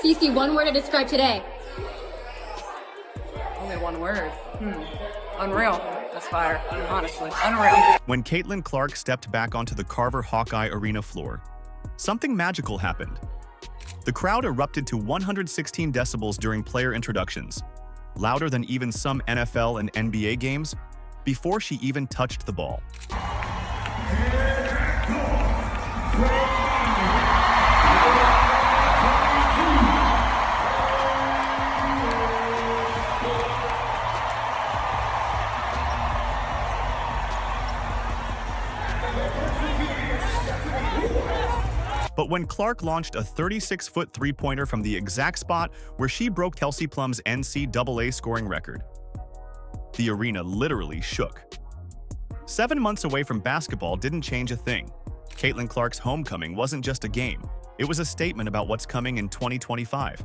Cece, one word to describe today. Only one word. Unreal. That's fire. Honestly, unreal. When Caitlin Clark stepped back onto the Carver Hawkeye Arena floor, something magical happened. The crowd erupted to 116 decibels during player introductions, louder than even some NFL and NBA games, before she even touched the ball. But when Clark launched a 36-foot three-pointer from the exact spot where she broke Kelsey Plum's NCAA scoring record, the arena literally shook. 7 months away from basketball didn't change a thing. Caitlin Clark's homecoming wasn't just a game, it was a statement about what's coming in 2025.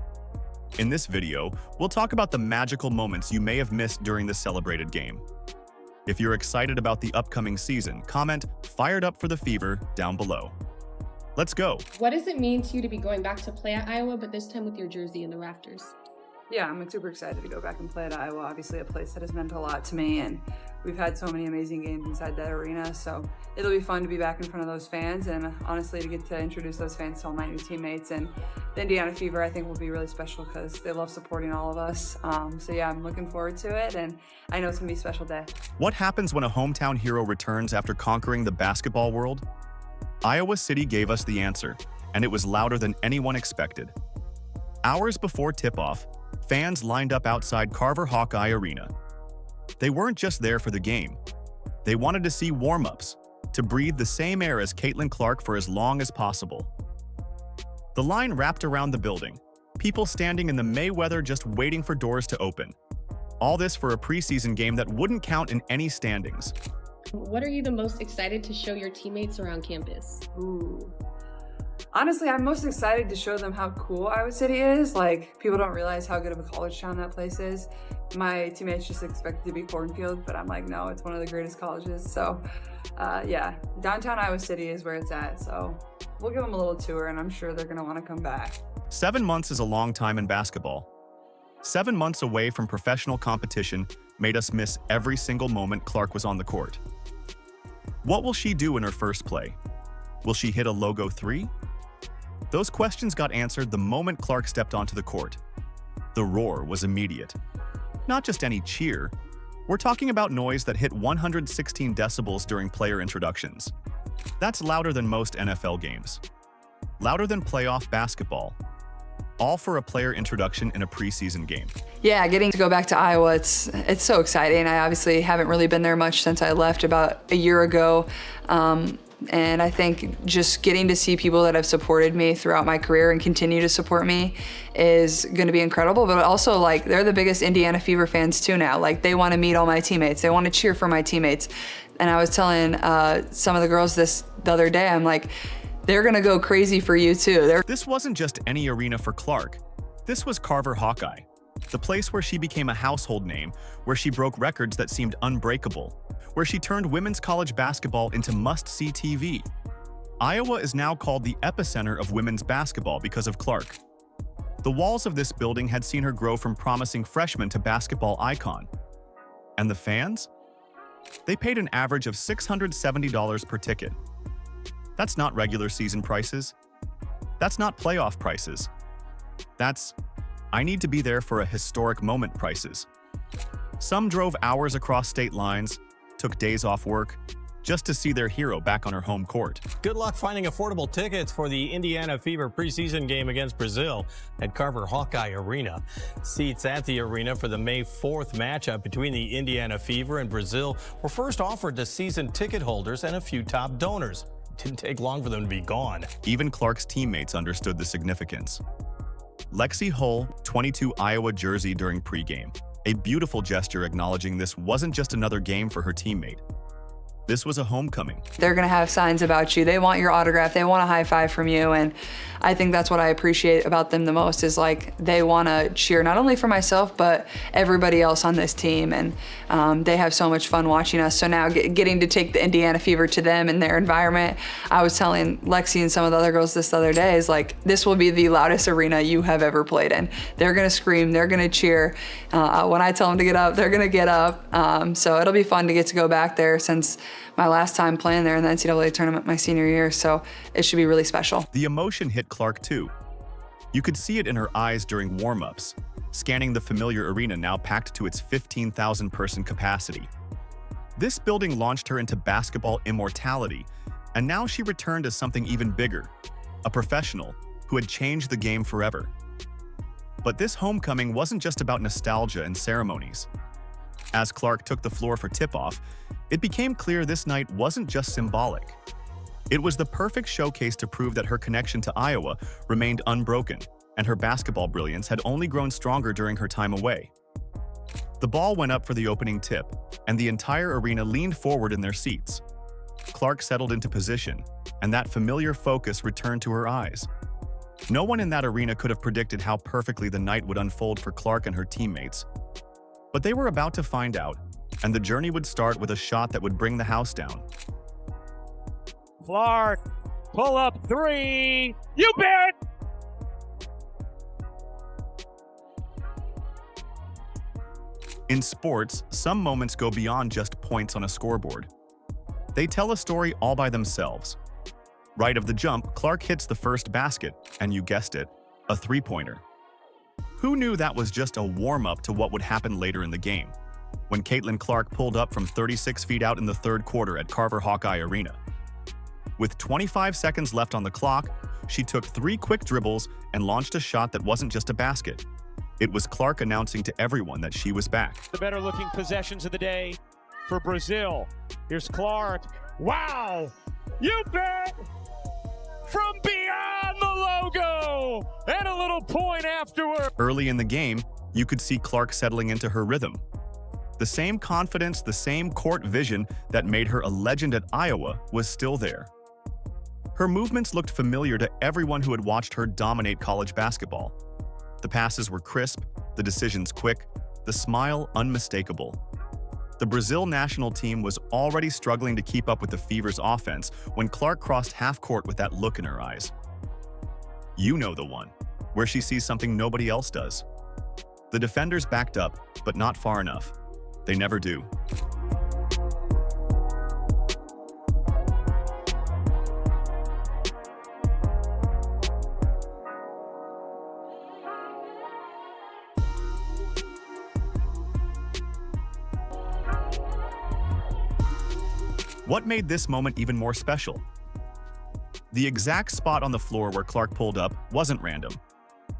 In this video, we'll talk about the magical moments you may have missed during the celebrated game. If you're excited about the upcoming season, comment "Fired up for the Fever" down below. Let's go. What does it mean to you to be going back to play at Iowa, but this time with your jersey in the rafters? Yeah, I'm super excited to go back and play at Iowa. Obviously a place that has meant a lot to me, and we've had so many amazing games inside that arena, so it'll be fun to be back in front of those fans, and honestly to get to introduce those fans to all my new teammates. And the Indiana Fever I think will be really special because they love supporting all of us. So yeah, I'm looking forward to it, and I know it's gonna be a special day. What happens when a hometown hero returns after conquering the basketball world? Iowa City gave us the answer, and it was louder than anyone expected. Hours before tip-off, fans lined up outside Carver Hawkeye Arena. They weren't just there for the game. They wanted to see warm-ups, to breathe the same air as Caitlin Clark for as long as possible. The line wrapped around the building, people standing in the May weather just waiting for doors to open. All this for a preseason game that wouldn't count in any standings. What are you the most excited to show your teammates around campus? Ooh. Honestly, I'm most excited to show them how cool Iowa City is. Like, people don't realize how good of a college town that place is. My teammates just expect it to be cornfield, but I'm like, no, it's one of the greatest colleges. So, yeah, downtown Iowa City is where it's at. So we'll give them a little tour, and I'm sure they're gonna want to come back. 7 months is a long time in basketball. 7 months away from professional competition made us miss every single moment Clark was on the court. What will she do in her first play? Will she hit a logo three? Those questions got answered the moment Clark stepped onto the court. The roar was immediate. Not just any cheer. We're talking about noise that hit 116 decibels during player introductions. That's louder than most NFL games. Louder than playoff basketball. All for a player introduction in a preseason game. Yeah, getting to go back to Iowa, it's so exciting. I obviously haven't really been there much since I left about a year ago. And I think just getting to see people that have supported me throughout my career and continue to support me is going to be incredible. But also, like, they're the biggest Indiana Fever fans too now. Like, they want to meet all my teammates. They want to cheer for my teammates. And I was telling some of the girls this the other day, I'm like, they're going to go crazy for you too. This wasn't just any arena for Clark. This was Carver Hawkeye, the place where she became a household name, where she broke records that seemed unbreakable, where she turned women's college basketball into must-see TV. Iowa is now called the epicenter of women's basketball because of Clark. The walls of this building had seen her grow from promising freshman to basketball icon. And the fans? They paid an average of $670 per ticket. That's not regular season prices. That's not playoff prices. That's, I need to be there for a historic moment prices. Some drove hours across state lines, took days off work, just to see their hero back on her home court. Good luck finding affordable tickets for the Indiana Fever preseason game against Brazil at Carver Hawkeye Arena. Seats at the arena for the May 4th matchup between the Indiana Fever and Brazil were first offered to season ticket holders and a few top donors. It didn't take long for them to be gone. Even Clark's teammates understood the significance. Lexi Hull, 22 Iowa jersey during pregame. A beautiful gesture acknowledging this wasn't just another game for her teammate. This was a homecoming. They're gonna have signs about you. They want your autograph. They want a high five from you. And I think that's what I appreciate about them the most is like they wanna cheer not only for myself, but everybody else on this team. And they have so much fun watching us. So now getting to take the Indiana Fever to them and their environment, I was telling Lexi and some of the other girls this other day is like, this will be the loudest arena you have ever played in. They're gonna scream, they're gonna cheer. When I tell them to get up, they're gonna get up. So it'll be fun to get to go back there since my last time playing there in the NCAA tournament my senior year, so it should be really special. The emotion hit Clark too. You could see it in her eyes during warm-ups, scanning the familiar arena now packed to its 15,000-person capacity. This building launched her into basketball immortality, and now she returned as something even bigger, a professional who had changed the game forever. But this homecoming wasn't just about nostalgia and ceremonies. As Clark took the floor for tip-off, it became clear this night wasn't just symbolic. It was the perfect showcase to prove that her connection to Iowa remained unbroken, and her basketball brilliance had only grown stronger during her time away. The ball went up for the opening tip, and the entire arena leaned forward in their seats. Clark settled into position, and that familiar focus returned to her eyes. No one in that arena could have predicted how perfectly the night would unfold for Clark and her teammates. But they were about to find out, and the journey would start with a shot that would bring the house down. Clark, pull up three. You bet. In sports, some moments go beyond just points on a scoreboard. They tell a story all by themselves. Right of the jump, Clark hits the first basket, and you guessed it, a three-pointer. Who knew that was just a warm-up to what would happen later in the game, when Caitlin Clark pulled up from 36 feet out in the third quarter at Carver Hawkeye Arena. With 25 seconds left on the clock, she took 3 quick dribbles and launched a shot that wasn't just a basket. It was Clark announcing to everyone that she was back. The better-looking possessions of the day for Brazil. Here's Clark. Wow! You bet! From beyond the logo! And a little point afterward. Early in the game, you could see Clark settling into her rhythm. The same confidence, the same court vision that made her a legend at Iowa was still there. Her movements looked familiar to everyone who had watched her dominate college basketball. The passes were crisp, the decisions quick, the smile unmistakable. The Brazil national team was already struggling to keep up with the Fever's offense when Clark crossed half court with that look in her eyes. You know the one, where she sees something nobody else does. The defenders backed up, but not far enough. They never do. What made this moment even more special? The exact spot on the floor where Clark pulled up wasn't random.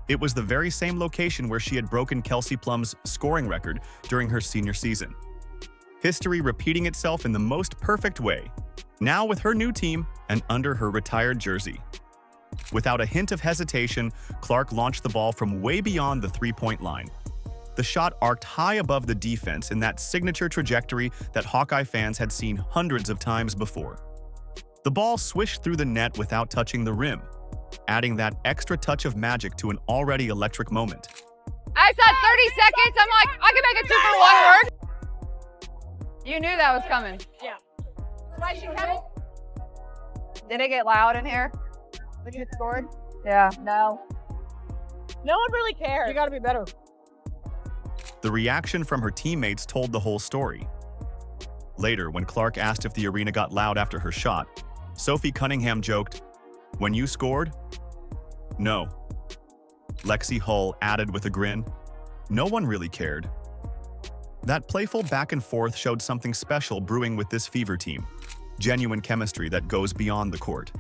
It was the very same location where she had broken Kelsey Plum's scoring record during her senior season. History repeating itself in the most perfect way, now with her new team and under her retired jersey. Without a hint of hesitation, Clark launched the ball from way beyond the three-point line. The shot arced high above the defense in that signature trajectory that Hawkeye fans had seen hundreds of times before. The ball swished through the net without touching the rim, adding that extra touch of magic to an already electric moment. I saw 30 seconds. I'm like, I can make a 2-for-1 work. You knew that was coming. Yeah. Did it get loud in here? Did you get scored? Yeah. No. No one really cares. You got to be better. The reaction from her teammates told the whole story. Later, when Clark asked if the arena got loud after her shot, Sophie Cunningham joked, "When you scored?" "No." Lexi Hull added with a grin, "No one really cared." That playful back and forth showed something special brewing with this Fever team, genuine chemistry that goes beyond the court.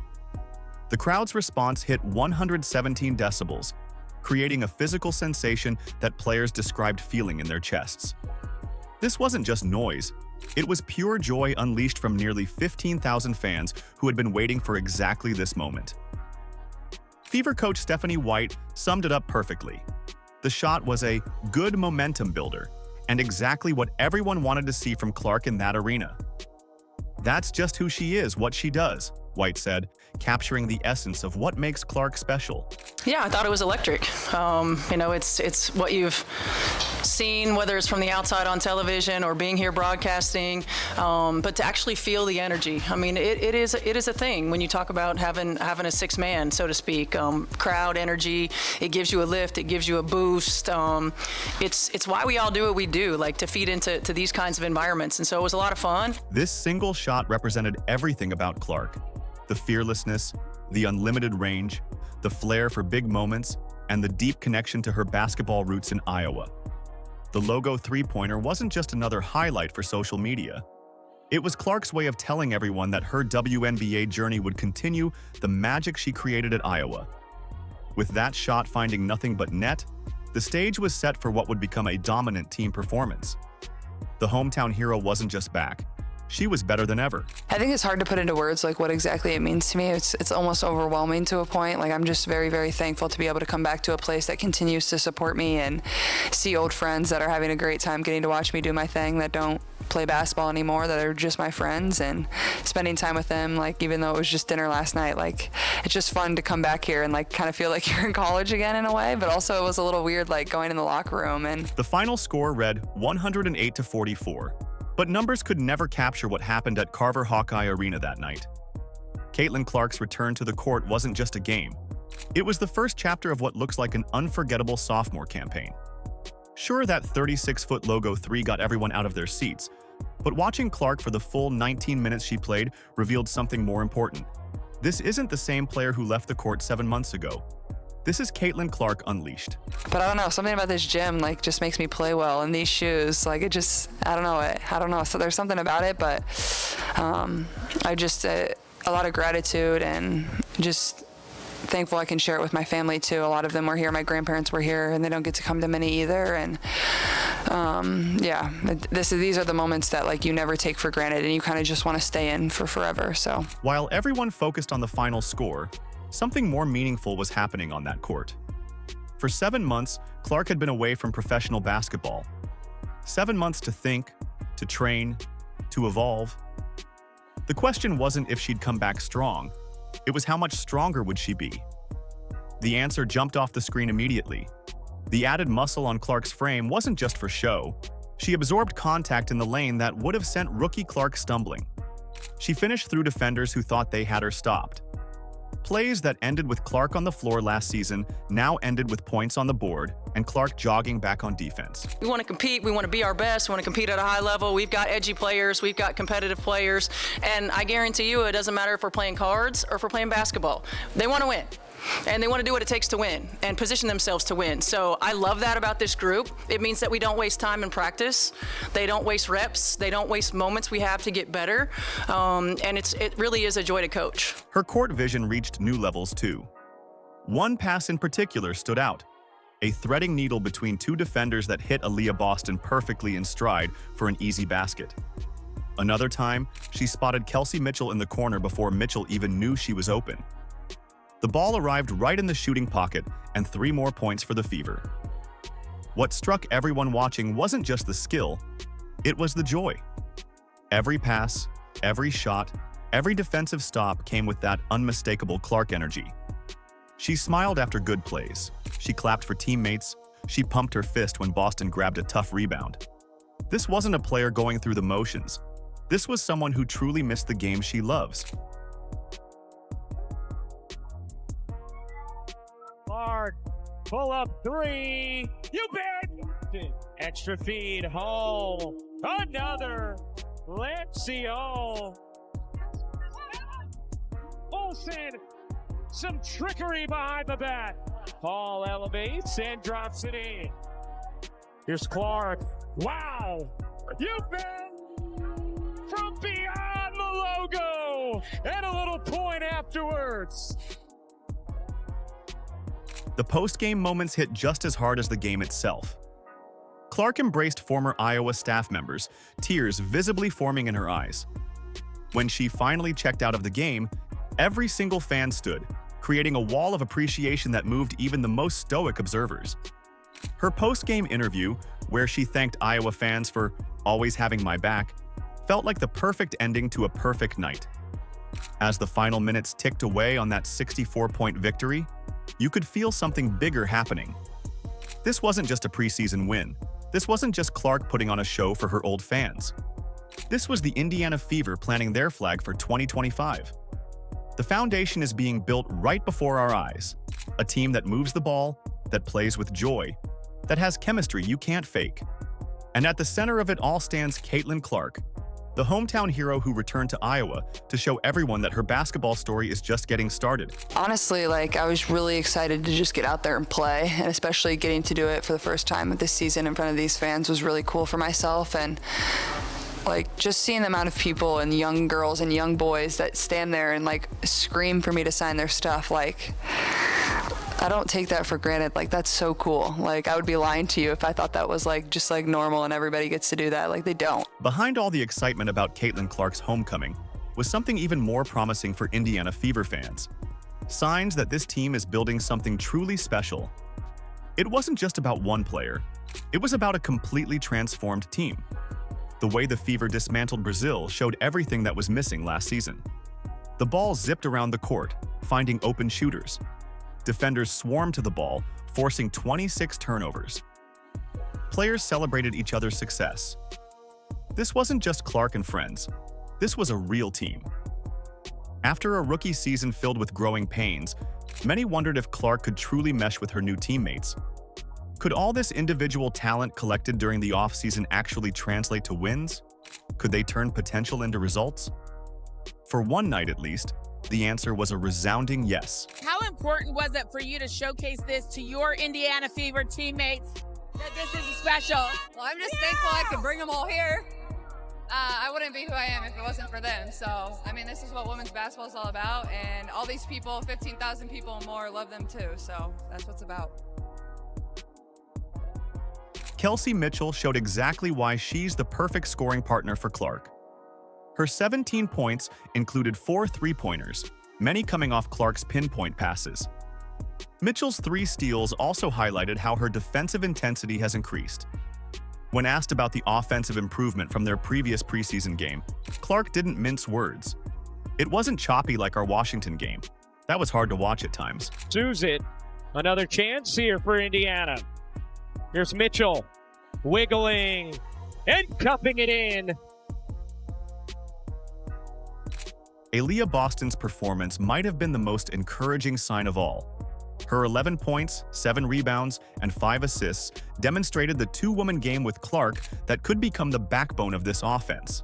The crowd's response hit 117 decibels, creating a physical sensation that players described feeling in their chests. This wasn't just noise, it was pure joy unleashed from nearly 15,000 fans who had been waiting for exactly this moment. Fever coach Stephanie White summed it up perfectly. The shot was a good momentum builder, and exactly what everyone wanted to see from Clark in that arena. That's just who she is, what she does, White said, capturing the essence of what makes Clark special. Yeah, I thought it was electric. You know, it's what you've seen, whether it's from the outside on television or being here broadcasting, but to actually feel the energy. I mean, it is a thing when you talk about having a six man, so to speak. Crowd energy, it gives you a lift, it gives you a boost. It's why we all do what we do, like to feed into these kinds of environments. And so it was a lot of fun. This single shot represented everything about Clark. The fearlessness, the unlimited range, the flair for big moments, and the deep connection to her basketball roots in Iowa. The logo three-pointer wasn't just another highlight for social media. It was Clark's way of telling everyone that her WNBA journey would continue the magic she created at Iowa. With that shot finding nothing but net, the stage was set for what would become a dominant team performance. The hometown hero wasn't just back. She was better than ever. I think it's hard to put into words like what exactly it means to me. It's almost overwhelming to a point. Like I'm just very, very thankful to be able to come back to a place that continues to support me and see old friends that are having a great time getting to watch me do my thing, that don't play basketball anymore, that are just my friends, and spending time with them. Like even though it was just dinner last night, like it's just fun to come back here and like kind of feel like you're in college again in a way, but also it was a little weird like going in the locker room. And the final score read 108-44. But numbers could never capture what happened at Carver Hawkeye Arena that night. Caitlin Clark's return to the court wasn't just a game. It was the first chapter of what looks like an unforgettable sophomore campaign. Sure, that 36-foot logo three got everyone out of their seats, but watching Clark for the full 19 minutes she played revealed something more important. This isn't the same player who left the court 7 months ago. This is Caitlin Clark unleashed. But I don't know, something about this gym like just makes me play well, and these shoes, like it just, I don't know. So there's something about it, but I just, a lot of gratitude and just thankful I can share it with my family too. A lot of them were here, my grandparents were here, and they don't get to come to many either. And yeah, these are the moments that like you never take for granted, and you kind of just want to stay in for forever. So while everyone focused on the final score, something more meaningful was happening on that court. For 7 months, Clark had been away from professional basketball. 7 months to think, to train, to evolve. The question wasn't if she'd come back strong, it was how much stronger would she be? The answer jumped off the screen immediately. The added muscle on Clark's frame wasn't just for show. She absorbed contact in the lane that would have sent rookie Clark stumbling. She finished through defenders who thought they had her stopped. Plays that ended with Clark on the floor last season now ended with points on the board and Clark jogging back on defense. We want to compete, we want to be our best, we want to compete at a high level. We've got edgy players, we've got competitive players, and I guarantee you it doesn't matter if we're playing cards or if we're playing basketball. They want to win. And they want to do what it takes to win and position themselves to win. So I love that about this group. It means that we don't waste time in practice. They don't waste reps. They don't waste moments we have to get better. And it really is a joy to coach. Her court vision reached new levels too. One pass in particular stood out. A threading needle between two defenders that hit Aaliyah Boston perfectly in stride for an easy basket. Another time, she spotted Kelsey Mitchell in the corner before Mitchell even knew she was open. The ball arrived right in the shooting pocket, and 3 more points for the Fever. What struck everyone watching wasn't just the skill, it was the joy. Every pass, every shot, every defensive stop came with that unmistakable Clark energy. She smiled after good plays. She clapped for teammates. She pumped her fist when Boston grabbed a tough rebound. This wasn't a player going through the motions. This was someone who truly missed the game she loves. Hard, pull up 3, you bet! Extra feed, home, another, let's see, Olsen, some trickery behind the bat. Paul elevates and drops it in. Here's Clark, wow, you bet! From beyond the logo, and a little point afterwards. The post-game moments hit just as hard as the game itself. Clark embraced former Iowa staff members, tears visibly forming in her eyes. When she finally checked out of the game, every single fan stood, creating a wall of appreciation that moved even the most stoic observers. Her post-game interview, where she thanked Iowa fans for always having my back, felt like the perfect ending to a perfect night. As the final minutes ticked away on that 64-point victory, you could feel something bigger happening. This wasn't just a preseason win. This wasn't just Clark putting on a show for her old fans. This was the Indiana Fever planting their flag for 2025. The foundation is being built right before our eyes. A team that moves the ball, that plays with joy, that has chemistry you can't fake. And at the center of it all stands Caitlin Clark, the hometown hero who returned to Iowa to show everyone that her basketball story is just getting started. Honestly, I was really excited to just get out there and play, and especially getting to do it for the first time this season in front of these fans was really cool for myself. And just seeing the amount of people and young girls and young boys that stand there and scream for me to sign their stuff, I don't take that for granted. That's so cool. I would be lying to you if I thought that was just normal and everybody gets to do that. They don't. Behind all the excitement about Caitlin Clark's homecoming was something even more promising for Indiana Fever fans. Signs that this team is building something truly special. It wasn't just about one player. It was about a completely transformed team. The way the Fever dismantled Brazil showed everything that was missing last season. The ball zipped around the court, finding open shooters. Defenders swarmed to the ball, forcing 26 turnovers. Players celebrated each other's success. This wasn't just Clark and friends. This was a real team. After a rookie season filled with growing pains, many wondered if Clark could truly mesh with her new teammates. Could all this individual talent collected during the offseason actually translate to wins? Could they turn potential into results? For one night at least, the answer was a resounding yes. How important was it for you to showcase this to your Indiana Fever teammates? That this is special. Well, I'm just thankful I could bring them all here. I wouldn't be who I am if it wasn't for them. So, this is what women's basketball is all about. And all these people, 15,000 people and more, love them too. So that's what it's about. Kelsey Mitchell showed exactly why she's the perfect scoring partner for Clark. Her 17 points included 4 three-pointers, many coming off Clark's pinpoint passes. Mitchell's 3 steals also highlighted how her defensive intensity has increased. When asked about the offensive improvement from their previous preseason game, Clark didn't mince words. It wasn't choppy like our Washington game. That was hard to watch at times. Pursues it. Another chance here for Indiana. Here's Mitchell, wiggling and cupping it in. Aaliyah Boston's performance might have been the most encouraging sign of all. Her 11 points, 7 rebounds, and 5 assists demonstrated the two-woman game with Clark that could become the backbone of this offense.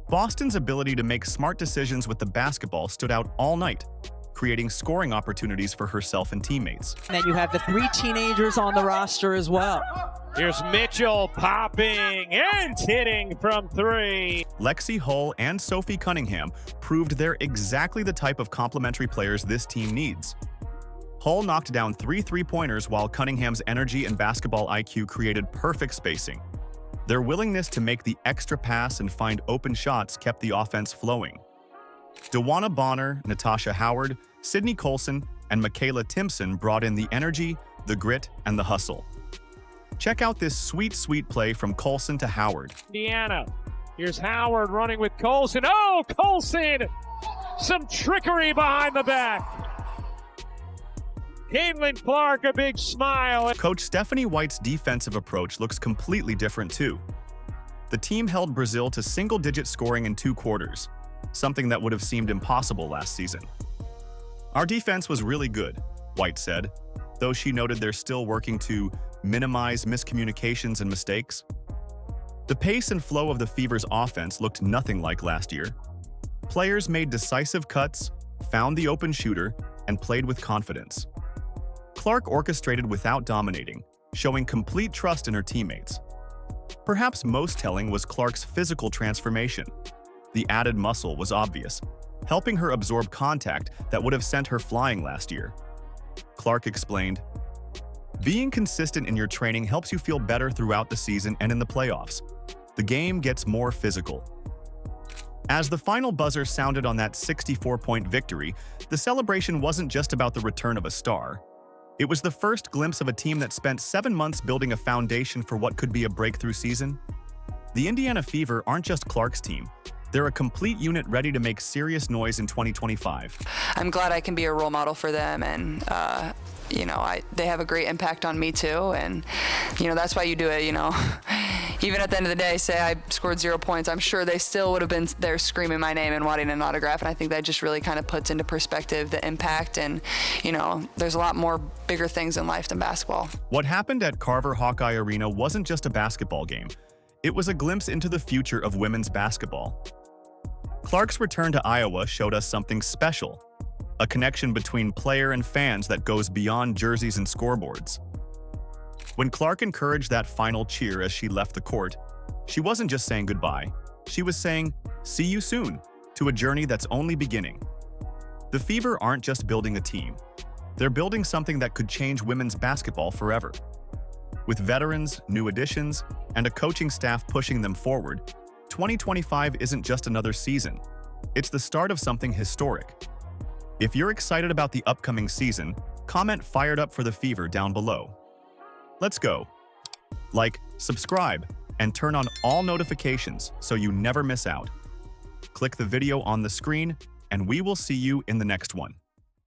Boston's ability to make smart decisions with the basketball stood out all night, creating scoring opportunities for herself and teammates. And then you have the 3 teenagers on the roster as well. Here's Mitchell popping and hitting from 3. Lexi Hull and Sophie Cunningham proved they're exactly the type of complementary players this team needs. Hull knocked down 3 three-pointers while Cunningham's energy and basketball IQ created perfect spacing. Their willingness to make the extra pass and find open shots kept the offense flowing. Dewana Bonner, Natasha Howard, Sydney Colson, and Michaela Timpson brought in the energy, the grit, and the hustle. Check out this sweet, sweet play from Colson to Howard. Indiana. Here's Howard running with Colson. Oh, Colson! Some trickery behind the back. Caitlin Clark, a big smile. Coach Stephanie White's defensive approach looks completely different too. The team held Brazil to single-digit scoring in 2 quarters, something that would have seemed impossible last season. Our defense was really good, White said, though she noted they're still working to minimize miscommunications and mistakes. The pace and flow of the Fever's offense looked nothing like last year. Players made decisive cuts, found the open shooter, and played with confidence. Clark orchestrated without dominating, showing complete trust in her teammates. Perhaps most telling was Clark's physical transformation. The added muscle was obvious, helping her absorb contact that would have sent her flying last year. Clark explained, "Being consistent in your training helps you feel better throughout the season and in the playoffs. The game gets more physical." As the final buzzer sounded on that 64-point victory, the celebration wasn't just about the return of a star. It was the first glimpse of a team that spent 7 months building a foundation for what could be a breakthrough season. The Indiana Fever aren't just Clark's team. They're a complete unit ready to make serious noise in 2025. I'm glad I can be a role model for them, and they have a great impact on me too, and that's why you do it. Even at the end of the day, say I scored 0 points, I'm sure they still would have been there screaming my name and wanting an autograph, and I think that just really kind of puts into perspective the impact, and there's a lot more bigger things in life than basketball. What happened at Carver Hawkeye Arena wasn't just a basketball game. It was a glimpse into the future of women's basketball. Clark's return to Iowa showed us something special, a connection between player and fans that goes beyond jerseys and scoreboards. When Clark encouraged that final cheer as she left the court, she wasn't just saying goodbye. She was saying, "See you soon," to a journey that's only beginning. The Fever aren't just building a team. They're building something that could change women's basketball forever. With veterans, new additions, and a coaching staff pushing them forward, 2025 isn't just another season. It's the start of something historic. If you're excited about the upcoming season, comment "Fired Up for the Fever" down below. Let's go. Like, subscribe, and turn on all notifications so you never miss out. Click the video on the screen, and we will see you in the next one.